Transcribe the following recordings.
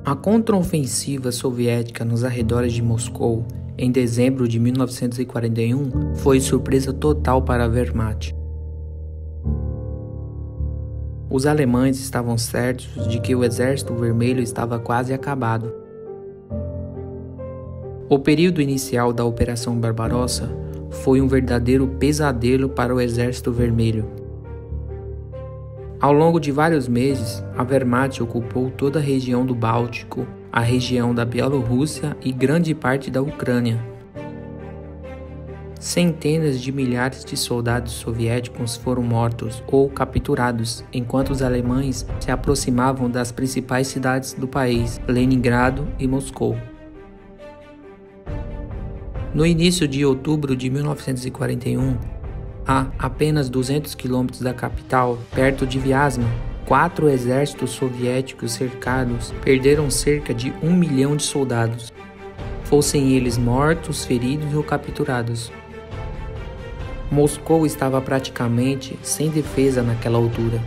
A contraofensiva soviética nos arredores de Moscou, em dezembro de 1941, foi surpresa total para a Wehrmacht. Os alemães estavam certos de que o Exército Vermelho estava quase acabado. O período inicial da Operação Barbarossa foi um verdadeiro pesadelo para o Exército Vermelho. Ao longo de vários meses, a Wehrmacht ocupou toda a região do Báltico, a região da Bielorrússia e grande parte da Ucrânia. Centenas de milhares de soldados soviéticos foram mortos ou capturados, enquanto os alemães se aproximavam das principais cidades do país, Leningrado e Moscou. No início de outubro de 1941, a apenas 200 quilômetros da capital, perto de Vyazma, 4 exércitos soviéticos cercados perderam cerca de 1 milhão de soldados, fossem eles mortos, feridos ou capturados. Moscou estava praticamente sem defesa naquela altura.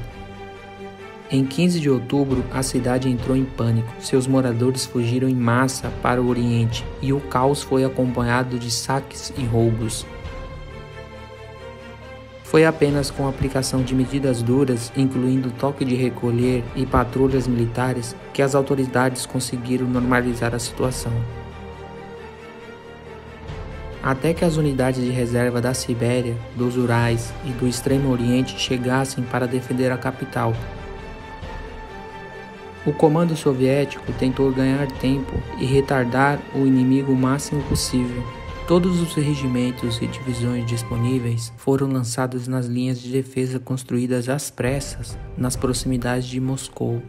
Em 15 de outubro, a cidade entrou em pânico. Seus moradores fugiram em massa para o Oriente e o caos foi acompanhado de saques e roubos. Foi apenas com a aplicação de medidas duras, incluindo toque de recolher e patrulhas militares, que as autoridades conseguiram normalizar a situação. Até que as unidades de reserva da Sibéria, dos Urais e do Extremo Oriente chegassem para defender a capital. O comando soviético tentou ganhar tempo e retardar o inimigo o máximo possível. Todos os regimentos e divisões disponíveis foram lançados nas linhas de defesa construídas às pressas nas proximidades de Moscou.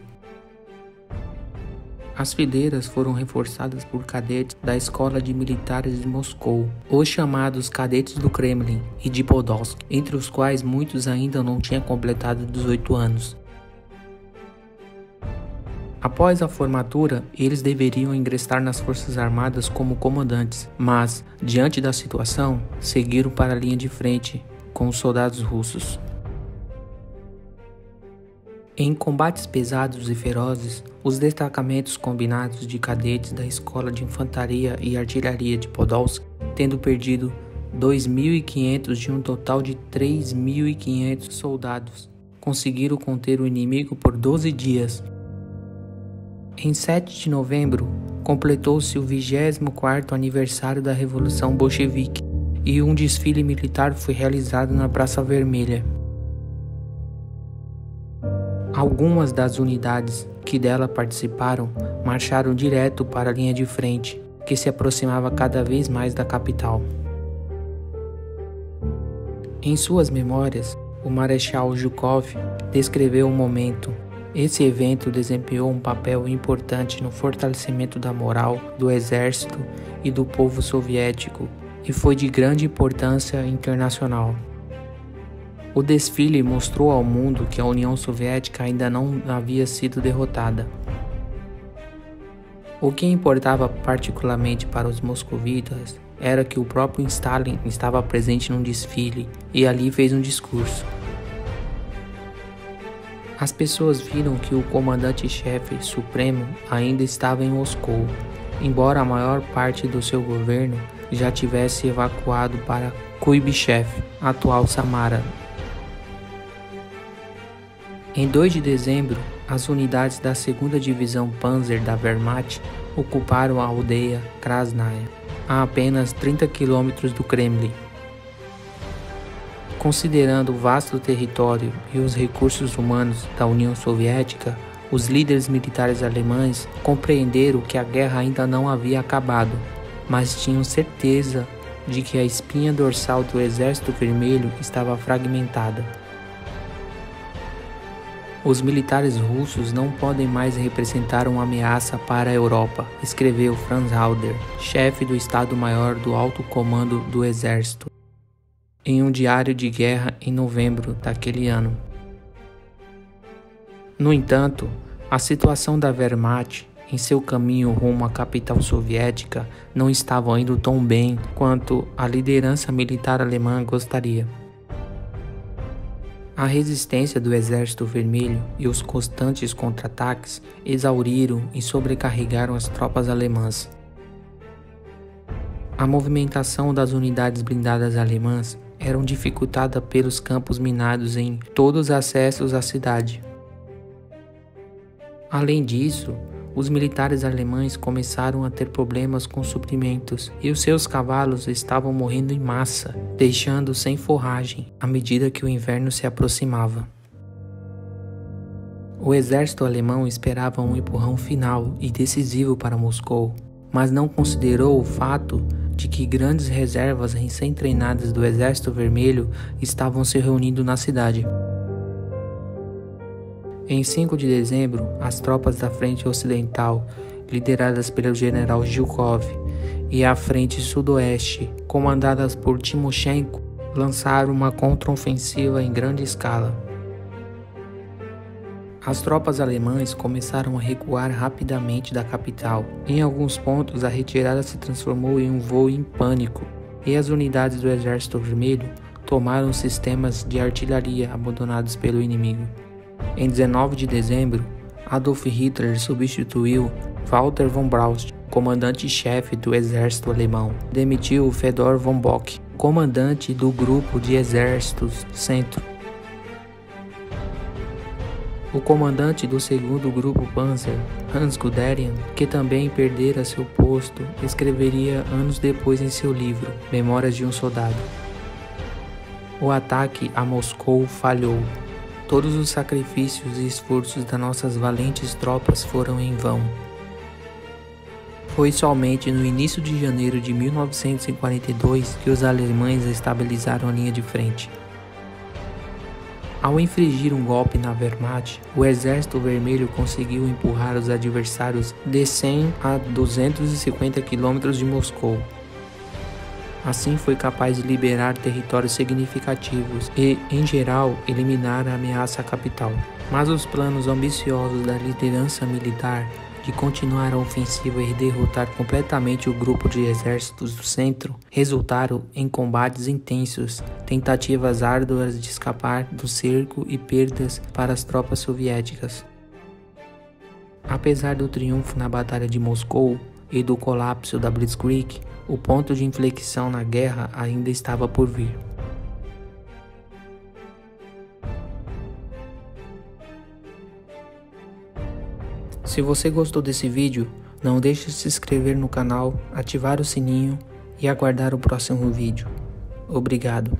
As fileiras foram reforçadas por cadetes da Escola de Militares de Moscou, os chamados cadetes do Kremlin e de Podolsk, entre os quais muitos ainda não tinham completado 18 anos. Após a formatura, eles deveriam ingressar nas Forças Armadas como comandantes, mas, diante da situação, seguiram para a linha de frente com os soldados russos. Em combates pesados e ferozes, os destacamentos combinados de cadetes da Escola de Infantaria e Artilharia de Podolsk, tendo perdido 2.500 de um total de 3.500 soldados, conseguiram conter o inimigo por 12 dias. Em 7 de novembro, completou-se o 24º aniversário da Revolução Bolchevique e um desfile militar foi realizado na Praça Vermelha. Algumas das unidades que dela participaram marcharam direto para a linha de frente, que se aproximava cada vez mais da capital. Em suas memórias, o Marechal Zhukov descreveu o momento. Esse evento desempenhou um papel importante no fortalecimento da moral do exército e do povo soviético e foi de grande importância internacional. O desfile mostrou ao mundo que a União Soviética ainda não havia sido derrotada. O que importava particularmente para os moscovitas era que o próprio Stalin estava presente num desfile e ali fez um discurso. As pessoas viram que o comandante-chefe supremo ainda estava em Moscou, embora a maior parte do seu governo já tivesse evacuado para Kuibychev, atual Samara. Em 2 de dezembro, as unidades da 2ª Divisão Panzer da Wehrmacht ocuparam a aldeia Krasnaya, a apenas 30 quilômetros do Kremlin. Considerando o vasto território e os recursos humanos da União Soviética, os líderes militares alemães compreenderam que a guerra ainda não havia acabado, mas tinham certeza de que a espinha dorsal do Exército Vermelho estava fragmentada. Os militares russos não podem mais representar uma ameaça para a Europa, escreveu Franz Halder, chefe do Estado-Maior do Alto Comando do Exército, em um diário de guerra em novembro daquele ano. No entanto, a situação da Wehrmacht em seu caminho rumo à capital soviética não estava indo tão bem quanto a liderança militar alemã gostaria. A resistência do Exército Vermelho e os constantes contra-ataques exauriram e sobrecarregaram as tropas alemãs. A movimentação das unidades blindadas alemãs era dificultada pelos campos minados em todos os acessos à cidade. Além disso, os militares alemães começaram a ter problemas com suprimentos e os seus cavalos estavam morrendo em massa, deixando sem forragem à medida que o inverno se aproximava. O exército alemão esperava um empurrão final e decisivo para Moscou, mas não considerou o fato de que grandes reservas recém-treinadas do Exército Vermelho estavam se reunindo na cidade. Em 5 de dezembro, as tropas da Frente Ocidental, lideradas pelo general Zhukov, e a Frente Sudoeste, comandadas por Timoshenko, lançaram uma contraofensiva em grande escala. As tropas alemãs começaram a recuar rapidamente da capital. Em alguns pontos, a retirada se transformou em um voo em pânico, e as unidades do Exército Vermelho tomaram sistemas de artilharia abandonados pelo inimigo. Em 19 de dezembro, Adolf Hitler substituiu Walter von Braust, comandante-chefe do exército alemão. Demitiu Fedor von Bock, comandante do grupo de exércitos Centro. O comandante do 2º Grupo Panzer, Hans Guderian, que também perdera seu posto, escreveria anos depois em seu livro Memórias de um Soldado: o ataque a Moscou falhou. Todos os sacrifícios e esforços das nossas valentes tropas foram em vão. Foi somente no início de janeiro de 1942 que os alemães estabilizaram a linha de frente. Ao infligir um golpe na Wehrmacht, o Exército Vermelho conseguiu empurrar os adversários de 100 a 250 quilômetros de Moscou. Assim foi capaz de liberar territórios significativos e, em geral, eliminar a ameaça à capital. Mas os planos ambiciosos da liderança militar de continuar a ofensiva e derrotar completamente o grupo de exércitos do centro resultaram em combates intensos, tentativas árduas de escapar do cerco e perdas para as tropas soviéticas. Apesar do triunfo na Batalha de Moscou e do colapso da Blitzkrieg, o ponto de inflexão na guerra ainda estava por vir. Se você gostou desse vídeo, não deixe de se inscrever no canal, ativar o sininho e aguardar o próximo vídeo. Obrigado.